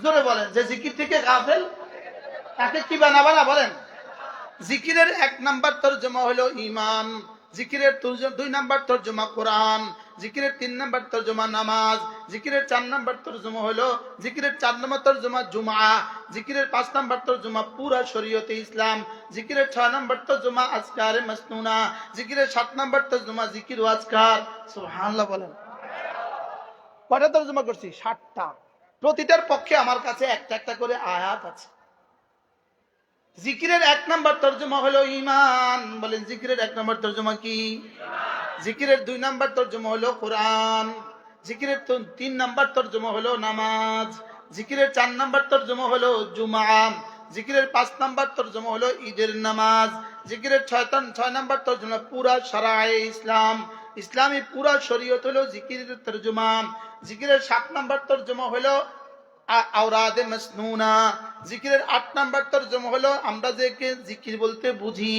জোরে বলেন, যে জিকির থেকে গাফেল তাকে কি বানাবা না বলেন। জিকিরের 1 নাম্বার তরজমা হলো ঈমান, জিকিরের 2 নাম্বার তরজমা কোরআন, জিকিরের 3 নাম্বার তরজমা নামাজ, জিকিরের 4 নাম্বার তরজমা হলো জিকিরের 4 নাম্বার তরজমা জুমআ, জিকিরের 5 নাম্বার তরজমা পুরা শরীয়তে ইসলাম, জিকিরের 6 নাম্বার তরজমা আজকারে মাসনুনা, জিকিরের 7 নাম্বার তরজমা জিকির ও আজকার। সুবহানাল্লাহ বলেন। কয়টা তরজমা করছি? 60টা। প্রতিটার পক্ষে আমার কাছে একটা একটা করে আয়াত আছে। জিকিরের 1 নাম্বার তরজমা হলো ঈমান, বলেন জিকিরের 1 নাম্বার তরজমা কি? জিকিরের 2 নাম্বার তরজমা হলো কোরআন, জিকিরের 3 নাম্বার তরজমা হলো নামাজ, জিকিরের 4 নাম্বার তরজমা হলো জুমআ, জিকিরের 5 নাম্বার তরজমা হলো ঈদের নামাজ, জিকিরের 6 নাম্বার তরজমা পুরা শরায়ে ইসলাম, ইসলামী পুরা শরীয়ত হলো জিকিরের তরজমা, জিকিরের 7 নাম্বার তরজমা হলো আওরাদে মাসনুনা, জিকিরের 8 নাম্বার তরজমা হলো আমরা যেকে জিকির বলতে বুঝি,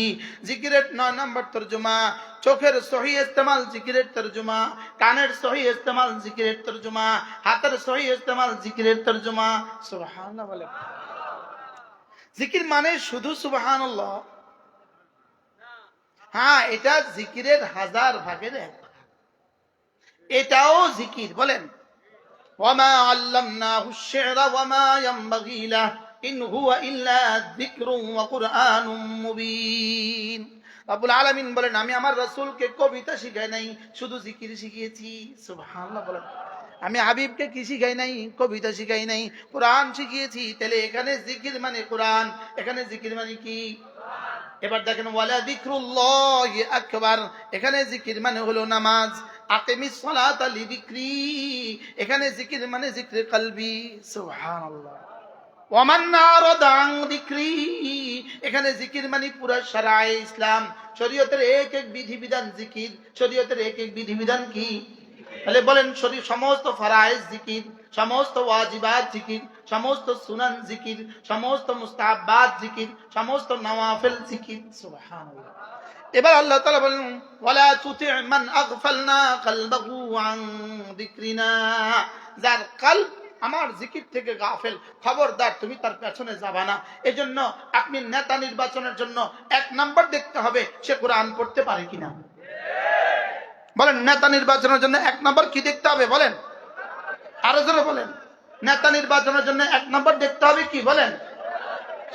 জিকিরের 9 নাম্বার তরজমা চোখের সহি ইস্তেমাল জিকিরের তরজমা, কানের সহি ইস্তেমাল জিকিরের তরজমা, হাতের সহি ইস্তেমাল জিকিরের তরজমা। সুবহানাল্লাহ বলে। জিকির মানে শুধু সুবহানাল্লাহ? হ্যাঁ, এটা জিকিরের 1000 ভাগের 1 ভাগ, এটাও জিকির। বলেন ওয়ামা আল্লামনাহু আশ-শি'রা ওয়ামা ইয়ানবাগী লাহু ইন হুয়া ইল্লা যিকরুন ওয়া কুরআনুম মুবিন। রব্বুল আলামিন বলেন, আমি আমার রাসূলকে কবিতা শিখাই নাই, শুধু জিকির শিখিয়েছি। সুবহানাল্লাহ বলেন। আমি হাবিবকে কি শিখাই নাই? কবিতা শিখাই নাই, কোরআন শিখিয়েছি। তাহলে এখানে জিকির মানে কোরআন, এখানে জিকির মানে কি? এবার দেখেন ওয়ালা যিকরুল্লাহি আকবার, এখানে জিকির মানে হলো নামাজ। আকিমিস সালাতা লিযিকরি, এখানে জিকির মানে জিকরে কলবি। সুবহানাল্লাহ। ওয়ামান আরাদা আন যিকরি, এখানে জিকির মানে পুরা শরায়ে ইসলাম, শরীয়তের এক এক বিধিবিধান জিকির, শরীয়তের এক এক বিধিবিধান কি? তাহলে বলেন সমস্ত ফরায়েজ জিকির, সমস্ত ওয়াজিবাত জিকির, সমস্ত সুনান জিকির, সমস্ত মুস্তাহাব্বাত জিকির, সমস্ত নওয়াফিল জিকির। সুবহানাল্লাহ। এবার আল্লাহ তাআলা বলেন ওয়ালা তুতি' মান আগফালনা কলবাহু আন যিকরিনা, যার কলব আমার জিকির থেকে গাফেল, খবরদার তুমি তার পেছনে যাবা না। এজন্য আপনি নেতা নির্বাচনের জন্য 1 নাম্বার দেখতে হবে সে কোরআন পড়তে পারে কিনা। বলেন নেতা নির্বাচনের জন্য 1 নাম্বার কি দেখতে হবে? বলেন আরো জোরে বলেন। নেতা নির্বাচনের জন্য 1 নাম্বার দেখতে হবে কি? বলেন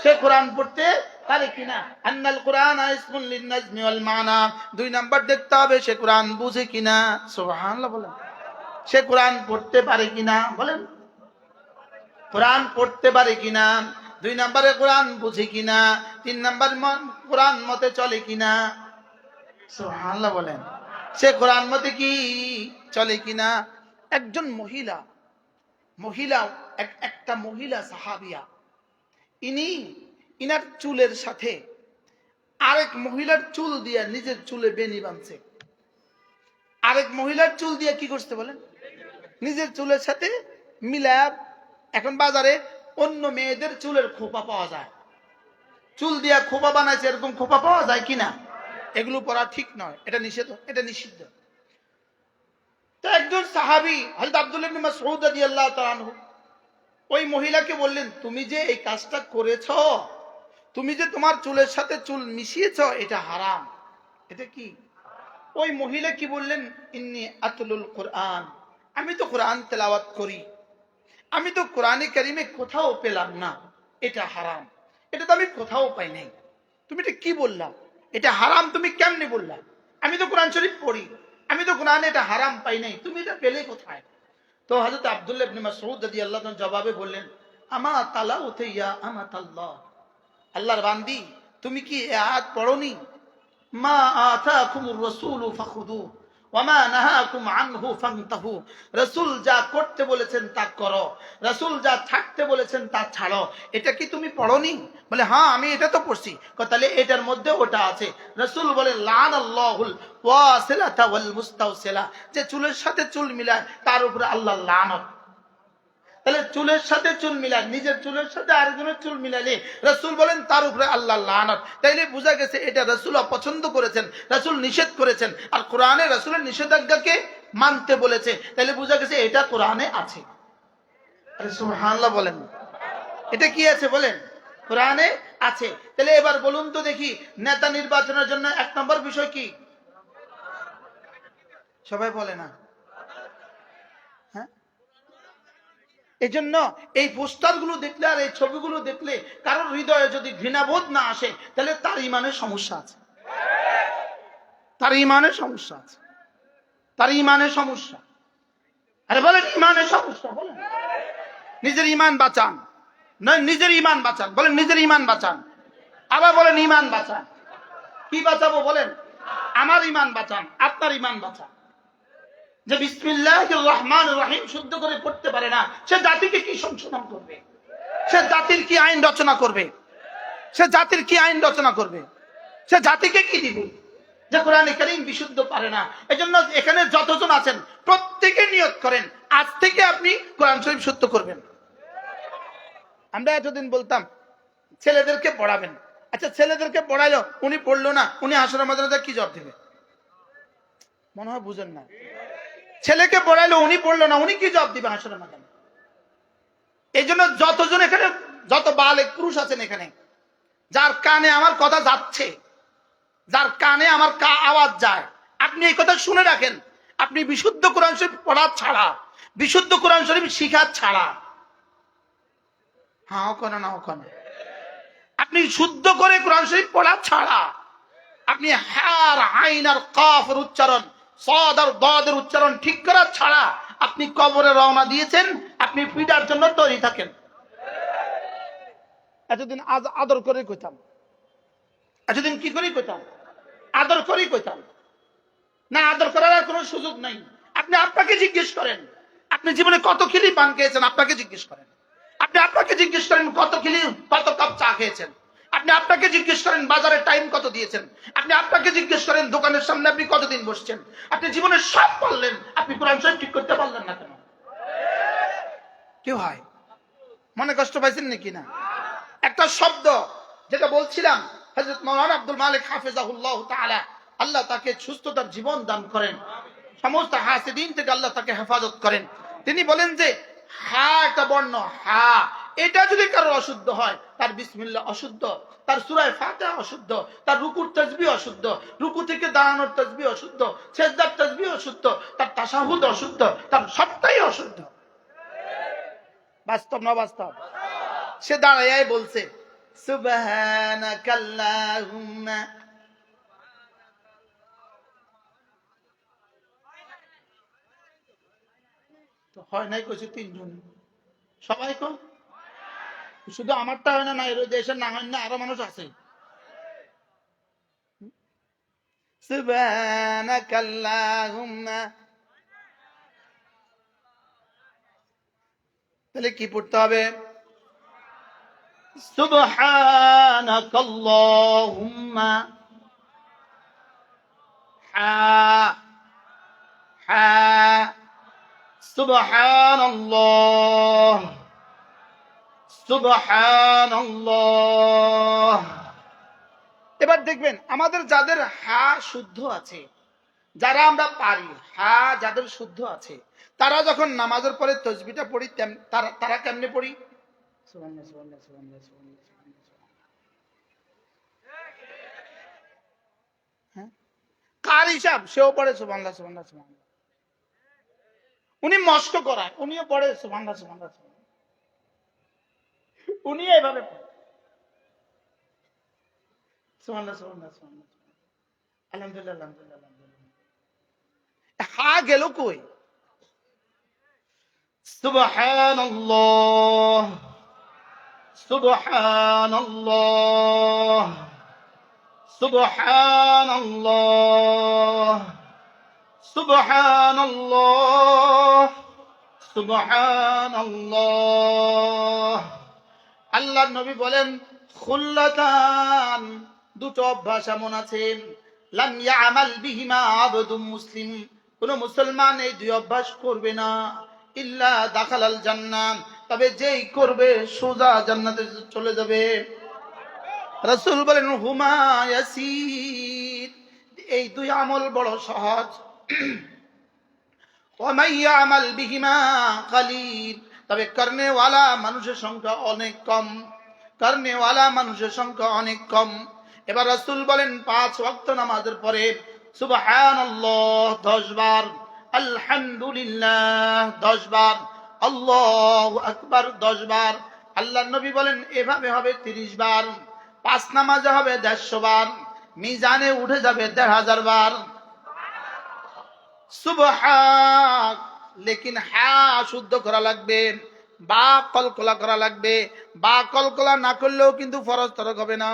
সে কোরআন পড়তে পারে কিনা। আন্নাল কুরআন ইসমুন লিন-নাজমি ওয়াল মানা, 2 নাম্বার দেখতে হবে সে কোরআন বুঝে কিনা। সুবহানাল্লাহ বলেন। সে কোরআন পড়তে পারে কিনা। বলেন কোরআন পড়তে পারে কিনা। 2 নম্বরে কোরআন বুঝে কিনা। 3 নম্বর কোরআন মতে চলে কিনা। সুবহানাল্লাহ বলেন। সে কোরআন মতে কি চলে কিনা। একজন মহিলা একটা মহিলা সাহাবিয়া, ইনার চুলের সাথে আরেক মহিলার চুল দিয়ে নিজের চুলে বেনি বাঁধছে। আরেক মহিলার চুল দিয়ে কি করতে বলেন? নিজের চুলের সাথে মিলায়। এখন বাজারে অন্য মেয়েদের চুলের খোপা পাওয়া যায়, চুল দিয়া খোপা বানাইছে, এরকম খোপা পাওয়া যায় কিনা? এগুলো পরা ঠিক নয়, এটা নিষেধ, এটা নিষিদ্ধ। তো একজন সাহাবী হযরত আব্দুল্লাহ ইবনে মাসউদ রাদিয়াল্লাহু তাআলা আনহু ওই মহিলাকে বললেন, তুমি যে এই কাজটা করেছো, তুমি যে তোমার চুলের সাথে চুল মিশিয়েছো, এটা হারাম। এটা কি? ওই মহিলা কি বললেন? ইন্নী আতলুল কুরআন, আমি তো কোরআন তেলাওয়াত করি, আমি তো কোরআনে কারিমে কোথাও পেলাম না এটা হারাম, এটা তো আমি কোথাও পাই নাই। তুমি এটা কি বললা? এটা হারাম তুমি কেমনে বললা? আমি তো কোরআন শরীফ পড়ি, আমি তো কোরআনে এটা হারাম পাই নাই, তুমি এটা পেলে কোথায়? তো হযরত আব্দুল্লাহ ইবনে মাসউদ রাদিয়াল্লাহু তাআলা জবাবে বললেন, আমা তালাউতে ইয়া আমাতাল্লাহ, আল্লাহর বান্দি তুমি কি এই আয়াত পড়োনি? মা আতাকুমুর রাসূলু ফাখুযুহু ওয়া মা নাহাকুম আনহু ফান্তাহু, রাসূল যা করতে বলেছেন তা করো, রাসূল যা ছাড়তে বলেছেন তা ছাড়ো। এটা কি তুমি পড়োনি? বলে হ্যাঁ আমি এটা তো পড়ছি। তাহলে এটার মধ্যে ওটা আছে। রাসূল বলেন লানাল্লাহুল ওয়াসিলাতা ওয়াল মুস্তাওসিলা, যে চুলের সাথে চুল মিলায় তার উপরে আল্লাহ লানত। তাহলে চুলের সাথে চুল মিলায়, নিজের চুলের সাথে আরেকজনের চুল মিলালে রাসূল বলেন তার উপরে আল্লাহ লানত। তাইলে বোঝা গেছে এটা রাসূল অপছন্দ করেছেন, রাসূল নিষেধ করেছেন, আর কোরআনে রাসূলের নিষেধাজ্ঞাকে মানতে বলেছে। তাইলে বোঝা গেছে এটা কোরআনে আছে। সুবহানাল্লাহ বলেন। এটা কি আছে বলেন? কোরআনে আছে। তাহলে এবার বলুন তো দেখি, নেতা নির্বাচনের জন্য 1 নম্বর বিষয় কি? সবাই বলে না। হ্যাঁ, এজন্য এই পোস্টার গুলো দেখলে আর এই ছবিগুলো দেখলে কারোর হৃদয়ে যদি ঘৃণাবোধ না আসে, তাহলে তার ইমানের সমস্যা আছে, তার ইমানের সমস্যা আছে, তার ইমানের সমস্যা। আরে বলেন ইমানের সমস্যা বলেন। নিজের ইমান বাঁচান, নিজের ইমান বাঁচান, বলেন নিজের ইমান বাঁচান। আবার বলেন ইমান বাঁচান। কি বাঁচাবো বলেন? আমার ইমান বাঁচান, আপনার ইমান বাঁচান। যে বিসমিল্লাহির রহমানির রহিম শুদ্ধ করে পড়তে পারে না, সে জাতিকে কি সংশোধন করবে? সে জাতির কি আইন রচনা করবে? সে জাতির কি আইন রচনা করবে? সে জাতিকে কি দিবে যে কোরআনে কারীম বিশুদ্ধ পারে না? এজন্য এখানে যতজন আছেন প্রত্যেকে নিয়ত করেন, আজ থেকে আপনি কোরআন শরীফ শুদ্ধ করবেন। আমরা এতদিন বলতাম ছেলেদেরকে পড়াবেন। আচ্ছা, ছেলেদেরকে পড়াইলো, উনি পড়লো না, উনি হাসরের ময়দানে কি জবাব দিবে? মনে হয় বুঝেন না। ছেলেকে পড়াইলো, উনি পড়লো না, উনি কি জবাব দিবে হাসরের ময়দানে? এই জন্য যতজন এখানে, যত বালেক পুরুষ আছেন এখানে, যার কানে আমার কথা যাচ্ছে, যার কানে আমার আওয়াজ যায়, আপনি এই কথা শুনে রাখেন। আপনি বিশুদ্ধ কোরআন শরীফ পড়া ছাড়া, বিশুদ্ধ কোরআন শরীফ শিখা ছাড়া, হ্যাঁ ওখানে না ওখানে, আপনি শুদ্ধ করে কোরআন শরীফ পড়া ছাড়া, আপনি হার আইন আর কাফের উচ্চারণ, সাদ আর দাদের উচ্চারণ ঠিক করা ছাড়া আপনি কবরে রওনা দিয়েছেন, আপনি পিটার জন্য তৈরি থাকেন। এতদিন আজ আদর করে কইতাম, এতদিন কি করি কইতাম? আদর করেই কইতাম না। আদর করার আর কোনো সুযোগ নাই। আপনি আপনাকে জিজ্ঞেস করেন, আপনি জীবনে কত খিলি পান খেয়েছেন, আপনাকে জিজ্ঞেস করেন। আপনি আপনাকে জিজ্ঞেস করেন কত খিলি, কত কাপ চা খেয়েছেন। আপনি আপনাকে জিজ্ঞেস করেন বাজারে টাইম কত দিয়েছেন। আপনি আপনাকে জিজ্ঞেস করেন দোকানের সামনে আপনি কতদিন বসছেন। আপনি জীবনে সব পারলেন, আপনি কোরআন শরীফ ঠিক করতে পারলেন না কেন? কেউ হয় মনে কষ্ট পাইছেন নাকি না? একটা শব্দ যেটা বলছিলাম, হযরত মাওলানা আব্দুল মালিক হাফিজাহুল্লাহ তাআলা, আল্লাহ তাকে সুস্থতার জীবন দান করেন, সমস্ত হাসিদিন থেকে আল্লাহ তাকে হেফাজত করেন। তিনি বলেন যে হা একটা বর্ণ, হা, এটা যদি কারো অশুদ্ধ হয়, তার বিসমিল্লাহ অশুদ্ধ, তার সূরা ফাতিহা অশুদ্ধ, তার রুকুর তাসবিহ অশুদ্ধ, রুকু থেকে দাঁড়ানোর তাসবিহ অশুদ্ধ, সিজদার তাসবিহ অশুদ্ধ, তার তাশাহুদ অশুদ্ধ, তার সবটাই অশুদ্ধ। বাস্তব না বাস্তব? সে দাঁড়ায় বলছে সুবহানাকাল্লাহুম্মা, তো হয় নাই কইছে তিনজন, সবাই কো, শুধু আমারটা হয় না, এর দেশের না হয় না, আরো মানুষ আছে। সুবহানাকাল্লাহুম্মা, তাহলে কি পড়তে হবে? সুবহানাকাল্লাহুম্মা, হা হা, সুবহানাল্লাহ সুবহানাল্লাহ। এবার দেখবেন আমাদের যাদের হা শুদ্ধ আছে, যারা আমরা পারি, হা যাদের শুদ্ধ আছে, তারা যখন নামাজের পরে তাসবিহটা পড়ি, তারা কেমনে পড়ি? সুবহানাল্লাহ সুবহানাল্লাহ সুবহানাল্লাহ সুবহানাল্লাহ। হ্যাঁ, কার হিসাব সেও পড়ে সুবহানাল্লাহ সুবহানাল্লাহ সুবহানাল্লাহ। উনি মস্ক করায়, উনিও পড়ে সুবহানাল্লাহ সুবহানাল্লাহ সুবহানাল্লাহ। উনি এইভাবে পড়ে সুবহানাল্লাহ সুবহানাল্লাহ সুবহানাল্লাহ, আলহামদুলিল্লাহ আলহামদুলিল্লাহ আলহামদুলিল্লাহ। হা গেল কই? সুবহানাল্লাহ সুবহানাল্লাহ সুবহানাল্লাহ সুবহানাল্লাহ সুবহানাল্লাহ। আল্লাহর নবী বলেন খুল্লাতান, দুটো অভ্যাস এমন আছে, লাম ইয়ামাল বিহিমা আবদুম মুসলিম, কোন মুসলমান এই দুই অভ্যাস করবে না, ইল্লা দাখালাল জান্নাহ, তবে যেই করবে সোজা জান্নাতে চলে যাবে। রাসূল বলেন হুমা ইয়াসির, এই দুই আমল বড় সহজ। ওয়া মান ইয়ামাল বিহিমা কালিল, তবে করনেওয়ালা মানুষের সংখ্যা অনেক কম, করনেওয়ালা মানুষের সংখ্যা অনেক কম। এবার রাসূল বলেন 5 ওয়াক্ত নামাজের পরে সুবহানাল্লাহ 10 বার, আলহামদুলিল্লাহ 10 বার, আল্লাহু আকবার 10 বার। আল্লাহর নবী বলেন এভাবে হবে 30 বার। 5 নামাজে হবে 150 বার, মিজানে উঠে যাবে 1500 বার। সুবহান, লেকিন হ্যাঁ শুদ্ধ করা লাগবে, বা কলকলা করা লাগবে। বা কলকলা না করলেও কিন্তু ফরজ তরক হবে না,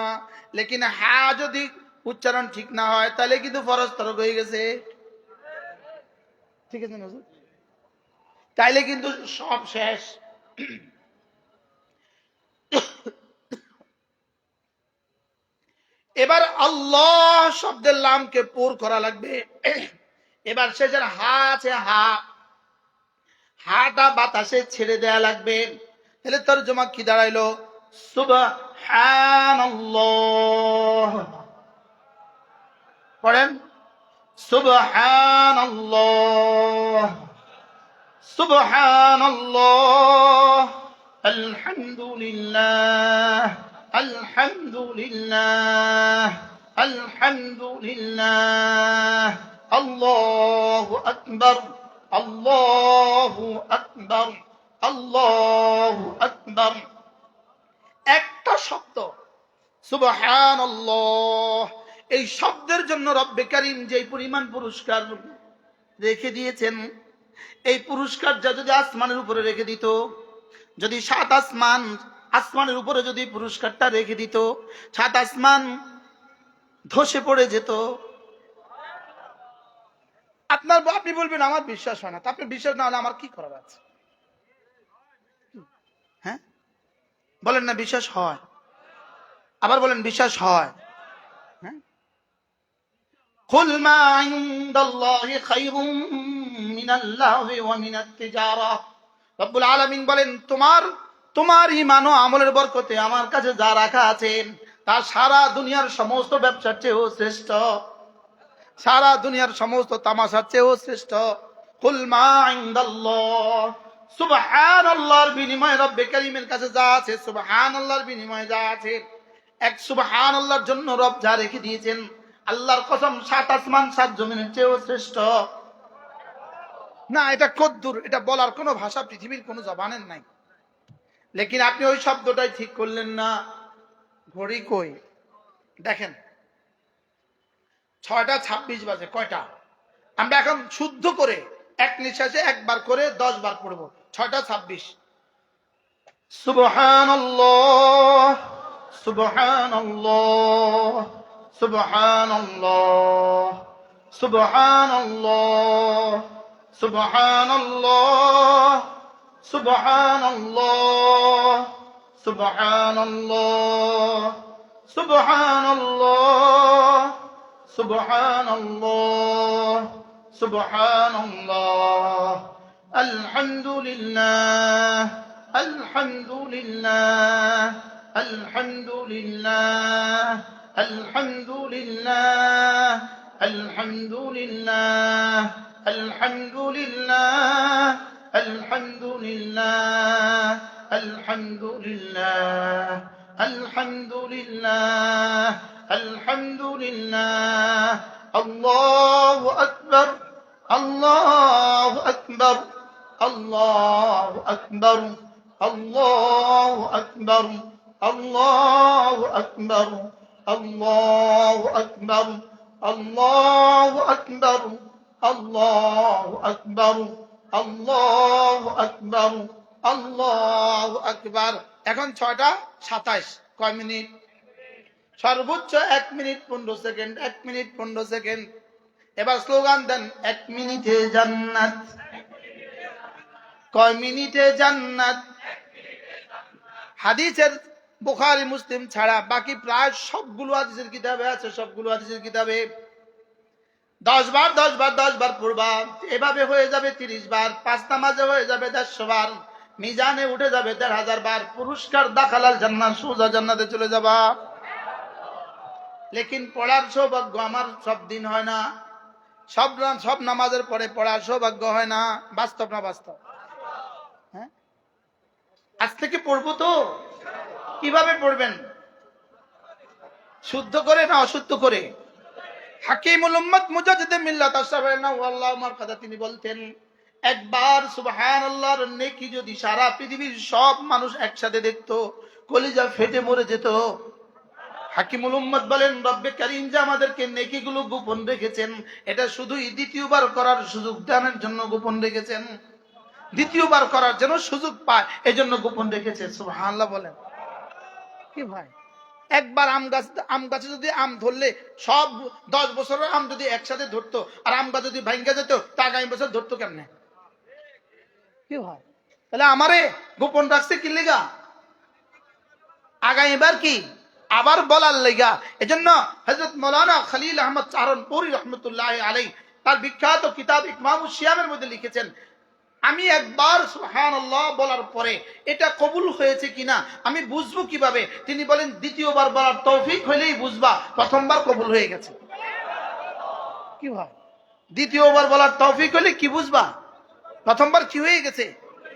লেকিন হ্যাঁ যদি উচ্চারণ ঠিক না হয় তাহলে কিন্তু ফরজ তরক হয়ে গেছে। ঠিক আছে না হুজুর? তাইলে কিন্তু সব শেষ। এবার আল্লাহ শব্দের লামকে পুর করা লাগবে। এবার শেষের হা আছে, হাটা বাতাসে ছেড়ে দেয়া লাগবে। তাহলে তরজমা কি দাঁড়াইলো? সুবহানাল্লাহ। পড়েন সুবহানাল্লাহ, সুবহানাল্লাহ, আলহামদুলিল্লাহ, আলহামদুলিল্লাহ, আলহামদুলিল্লাহ, আল্লাহু আকবার, আল্লাহু আকবার, আল্লাহু আকবার। একটা শব্দ সুবহানাল্লাহ, এই শব্দের জন্য রব্বে কারীম যে পরিমাণ পুরস্কার রেখে দিয়েছেন, এই পুরস্কার যা যদি আসমানের উপরে রেখে দিত, যদি 7 আসমানের উপরে যদি পুরস্কারটা রেখে দিত, 7 আসমান ধসে পড়ে যেত। আপনি বলবেন আমার বিশ্বাস হয় না, তা আপনার বিশ্বাস না হলে আমার কি করার আছে? হ্যাঁ বলেন না বিশ্বাস হয়, আবার বলেন বিশ্বাস হয়। হ্যাঁ, কুল মা ইনদাল্লাহি খায়রুম মিনাল লাহবি ওয়া মিনাত তিজারা। রব্বুল আলামিন বলেন তোমার ঈমান ও আমলের বরকতে আমার কাছে যা রাখা আছে তা সারা দুনিয়ার সমস্ত ব্যবসার চেয়েও শ্রেষ্ঠ, সারা দুনিয়ার সমস্ত তামাশার চেয়েও শ্রেষ্ঠ। কুল মা ইনদাল্লাহ, সুবহানাল্লাহর বিনিময়ে রব্বে কারীমের কাছে যা আছে, সুবহানাল্লাহর বিনিময়ে যা আছে, এক সুবহানাল্লাহর জন্য রব যা রেখে দিয়েছেন, আল্লাহর কসম 7 আসমান 7 জমিনের চেয়েও শ্রেষ্ঠ। না এটা কদ্দুর, এটা বলার কোনো ভাষা পৃথিবীর কোনো জবানের নাই। লেকিন আপনি ওই শব্দটাই ঠিক করলেন না। ঘড়ি কই দেখেন 6:26 বাজে। কয়টা? আমরা এখন শুদ্ধ করে এক নিঃশ্বাসে একবার করে 10 বার পড়বো। 6:26। সুবহানাল্লাহ, সুবহানাল্লাহ, সুবহানাল্লাহ, সুবহানাল্লাহ, সুবহানাল্লাহ, সুবহানাল্লাহ, সুবহানাল্লাহ, সুবহানাল্লাহ, সুবহানাল্লাহ, সুবহানাল্লাহ, আলহামদুলিল্লাহ, আলহামদুলিল্লাহ, আলহামদুলিল্লাহ, আলহামদুলিল্লাহ, আলহামদুলিল্লাহ, আলহামদুলিল্লাহ, আলহামদুলিল্লাহ, আলহামদুলিল্লাহ, আলহামদুলিল্লাহ, আলহামদুলিল্লাহ, আল্লাহু আকবার, আল্লাহু আকবার, আল্লাহু আকবার, আল্লাহু আকবার, আল্লাহু আকবার, আল্লাহু আকবার, আল্লাহু আকবার, আল্লাহু আকবার, আল্লাহু আকবার, আল্লাহু আকবার। এখন 6:27। কয় মিনিট? সর্বোচ্চ 1 মিনিট 15 সেকেন্ড, 1 মিনিট 15 সেকেন্ড। এবার স্লোগান দেন, 1 মিনিটে জান্নাত। কয় মিনিটে জান্নাত? হাদিসের বুখারী মুসলিম ছাড়া বাকি প্রায় সবগুলো হাদিসের কিতাবে আছে, সবগুলো হাদিসের কিতাবে 10 বার 10 বার 10 বার পড়বা। এভাবে হয়ে যাবে 30 বার। 5 নামাজে হয়ে যাবে 150 বার, মিজানে উঠে যাবে 1500 বার। পুরস্কার দাখালাল জান্নাত, সোজা জান্নাতে চলে যাবা। লেকিন পড়ার সৌভাগ্য আমার সব দিন হয় না, সব নামাজের পরে পড়ার সৌভাগ্য হয় না। বাস্তব না বাস্তব? হ্যাঁ আজ থেকে পড়বো তো। কিভাবে পড়বেন? শুদ্ধ করে না অশুদ্ধ করে? হাকিমুল উম্মত মুজাদ্দিদে মিল্লাত আশরাফুল্লাহ ওয়াল্লাহু মারকাদা তিনি বলতেন, একবার সুবহানাল্লাহর নেকি যদি সারা পৃথিবীর সব মানুষ একসাথে দেখতো, কলিজা ফেটে মরে যেত। হাকিমুল উম্মত বলেন, রব্বে কারীম যে আমাদেরকে নেকিগুলো গোপন রেখেছেন, এটা শুধুই দ্বিতীয়বার করার সুযোগ দানের জন্য গোপন রেখেছেন। দ্বিতীয়বার করার জন্য সুযোগ পায়, এজন্য গোপন রেখেছে। সুবহানাল্লাহ বলেন। কি ভাই, একবার আম গাছে যদি আম ধরলে সব 10 বছরের আম যদি একসাথে ধরতো, আর আম গাছ যদি ভাঙ্গা যেত, তা আগামী বছর ধরতো কেমনে? কি ভাই, তাহলে আমারে গোপন রাখছে কি লেগা? আগামীবার কি আবার বলার লেগা। এজন্য হযরত মাওলানা খলিল আহমদ চারণপুরী রহমতুল্লাহ আলাইহি তার বিখ্যাত কিতাব ইকমামুস সিয়ামের মধ্যে লিখেছেন, আমি একবার সুবহানাল্লাহ বলার পরে এটা কবুল হয়েছে কিনা আমি বুঝবো কিভাবে? তিনি বলেন, দ্বিতীয়বার বলার তৌফিক হইলেই বুঝবা প্রথমবার কবুল হয়ে গেছে। কি ভাই, দ্বিতীয়বার বলার তৌফিক হলে কি বুঝবা? প্রথমবার কি হয়ে গেছে?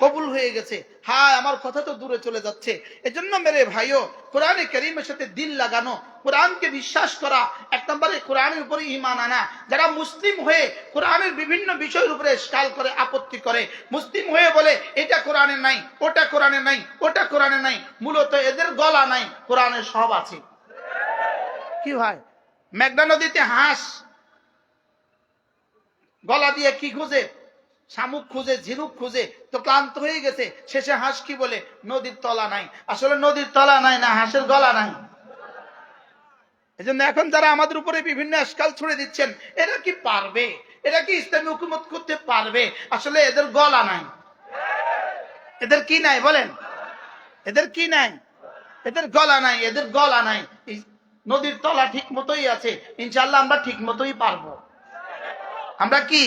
কবুল হয়ে গেছে। হ্যাঁ, আমার কথা তো দূরে চলে যাচ্ছে। এজন্য মেরে ভাইও, কোরআনে কারীমের সাথে দিল লাগানো, কোরআনকে বিশ্বাস করা, এক নম্বরে কোরআনের উপরে ঈমান আনা। যারা মুসলিম হয়ে কোরআনের বিভিন্ন বিষয়ের উপরে ইশকাল করে, আপত্তি করে, মুসলিম হয়ে বলে এটা কোরআনে নাই, ওটা কোরআনে নাই, ওটা কোরআনে নাই, মূলত এদের গলা নাই, কোরআনে সব আছে। কি ভাই, মেঘনা নদীতে হাঁস গলা দিয়ে কি খুঁজে? শামুক খুঁজে, ঝিনুক খুঁজে, তো ক্লান্ত হয়ে গেছে। শেষে হাঁস কি বলে? নদীর তলা নাই। আসলে নদীর তলা নাই না, হাঁসের গলা নাই। এজন্য এখন যারা আমাদের উপরে বিভিন্ন ইশকাল ছুড়ে দিচ্ছেন, এরা কি পারবে? এরা কি ইসলামী হুকুমত করতে পারবে? আসলে এদের গলা নাই। এদের কি নাই বলেন? এদের কি নাই? এদের গলা নাই, এদের গলা নাই। নদীর তলা ঠিক মতোই আছে, ইনশাআল্লাহ আমরা ঠিক মতোই পারবো। আমরা কি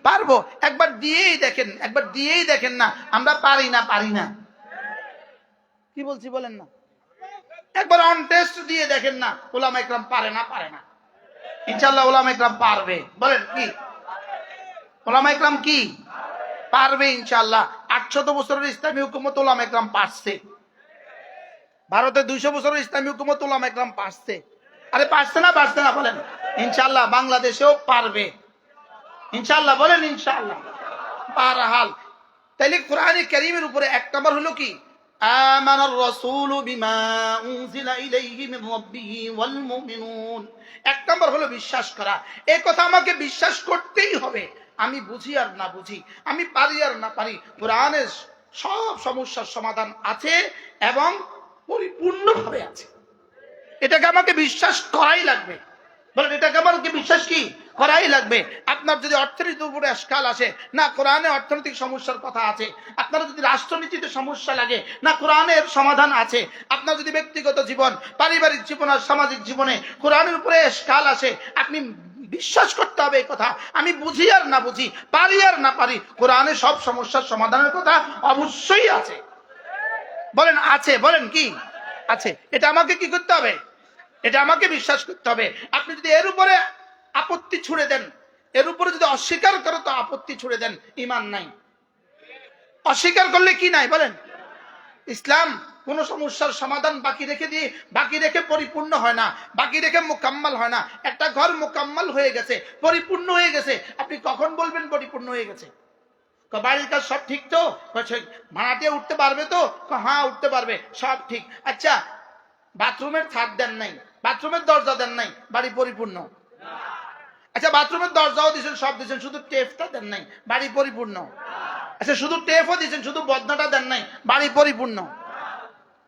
পারবো? একবার দিয়েই দেখেন, একবার দিয়েই দেখেন না, আমরা পারি না, পারি না। কি বলছি বলেন না? একবার অন টেস্ট দিয়ে দেখেন না, উলামা ইকরাম পারে না, পারে না। ইনশাআল্লাহ উলামা ইকরাম পারবে। বলেন কি? উলামা ইকরাম কি পারবে ইনশাআল্লাহ। 800 বছরের ইসলামী হুকুমত উলামা ইকরাম পারছে। ভারতে 200 বছরের ইসলামী হুকুমত উলামা ইকরাম পারছে। আরে পারছে না, পারছে না বলেন? ইনশাআল্লাহ বাংলাদেশেও পারবে ইনশাআল্লাহ। বলেন ইনশাআল্লাহ। বারহাল, তাইলে কোরআনে কারীমের উপরে এক নম্বর হলো কি? আমানার রাসূলু বিমা উনজিলা ইলাইহি মির রাব্বিহি ওয়াল মুমিনুন। এক নম্বর হলো বিশ্বাস করা। এই কথা আমাকে বিশ্বাস করতেই হবে। আমি বুঝি আর না বুঝি, আমি পারি আর না পারি, কোরআনের সব সমস্যার সমাধান আছে এবং পরিপূর্ণভাবে আছে। এটাকে আমাকে বিশ্বাস করাই লাগবে। বলেন, এটাকে আমাকে বিশ্বাস কি করাই লাগবে। আপনার যদি অর্থনীতির উপরে ইশকাল আসে, না কোরআনে অর্থনৈতিক সমস্যার কথা আছে। আপনার যদি রাষ্ট্রনীতিতে সমস্যা লাগে, না কোরআনের সমাধান আছে। আপনার যদি ব্যক্তিগত জীবন, পারিবারিক জীবন আর সামাজিক জীবনে কোরআনের উপরে ইশকাল আসে, আপনি বিশ্বাস করতে হবে এই কথা। আমি বুঝি আর না বুঝি, পারি আর না পারি, কোরআনে সব সমস্যার সমাধানের কথা অবশ্যই আছে। বলেন আছে? বলেন কি আছে? এটা আমাকে কি করতে হবে? এটা আমাকে বিশ্বাস করতে হবে। আপনি যদি এর উপরে আপত্তি ছুড়ে দেন, এর উপরে যদি অস্বীকার করো তো আপত্তি ছুড়ে দেন, ঈমান নাই। অস্বীকার করলে কি নাই বলেন? ইসলাম কোন সমস্যার সমাধান বাকি রেখে পরিপূর্ণ হয় না, বাকি রেখে মোকাম্মল হয় না। একটা ঘর মোকাম্মল হয়ে গেছে, পরিপূর্ণ হয়ে গেছে, আপনি কখন বলবেন পরিপূর্ণ হয়ে গেছে? বাড়ির কাজ সব ঠিক তো? ভাড়াটিয়া উঠতে পারবে তো? হ্যাঁ উঠতে পারবে, সব ঠিক। আচ্ছা, বাথরুমের ছাদ দেন নাই, বাথরুমের দরজা দেন নাই, বাড়ি পরিপূর্ণ? আচ্ছা, বাথরুমের দরজাও দিয়েছেন, সব দিয়েছেন, শুধু টেপটা দেন নাই, বাড়ি পরিপূর্ণ? আচ্ছা, শুধু টেপও দিয়েছেন, শুধু বদনাটা দেন নাই, বাড়ি পরিপূর্ণ?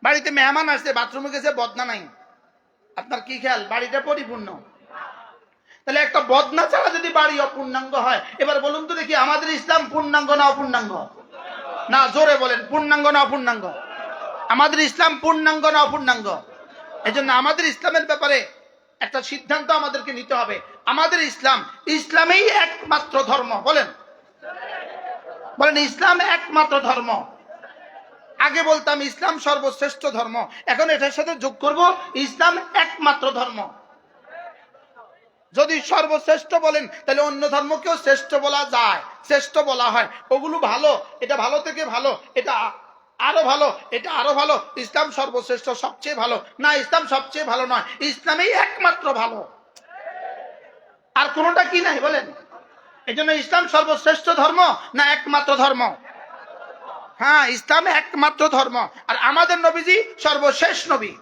বাড়িতে মেহমান আসছে, বাথরুমে গেছে, বদনা নাই, আপনার কি খেয়াল বাড়িটা পরিপূর্ণ? তাহলে একটা বদনা ছাড়া যদি বাড়ি অপূর্ণাঙ্গ হয়, এবার বলুন তো দেখি, আমাদের ইসলাম পূর্ণাঙ্গ না অপূর্ণাঙ্গ? না, জোরে বলেন, পূর্ণাঙ্গ না অপূর্ণাঙ্গ? আমাদের ইসলাম পূর্ণাঙ্গ না অপূর্ণাঙ্গ? এই জন্য আমাদের ইসলামের ব্যাপারে একটা সিদ্ধান্ত আমাদেরকে নিতে হবে। আমাদের ইসলামেই একমাত্র ধর্ম। বলেন, বলেন ইসলাম একমাত্র ধর্ম। আগে বলতাম ইসলাম সর্বশ্রেষ্ঠ ধর্ম, এখন এটার সাথে যোগ করব ইসলাম একমাত্র ধর্ম। যদি সর্বশ্রেষ্ঠ বলেন, তাহলে অন্য ধর্মকেও শ্রেষ্ঠ বলা যায়, শ্রেষ্ঠ বলা হয়। ওগুলো ভালো, এটা ভালো থেকে ভালো, এটা আরো ভালো, এটা আরো ভালো, ইসলাম সর্বশ্রেষ্ঠ, সবচেয়ে ভালো। না, ইসলাম সবচেয়ে ভালো নয়, ইসলামই একমাত্র ভালো। আর কোনটা কি নাই বলেন? এই জন্য ইসলাম সর্বশ্রেষ্ঠ ধর্ম না একমাত্র ধর্ম? হ্যাঁ, ইসলাম একমাত্র ধর্ম। আর আমাদের নবীজি সর্বশেষ নবী।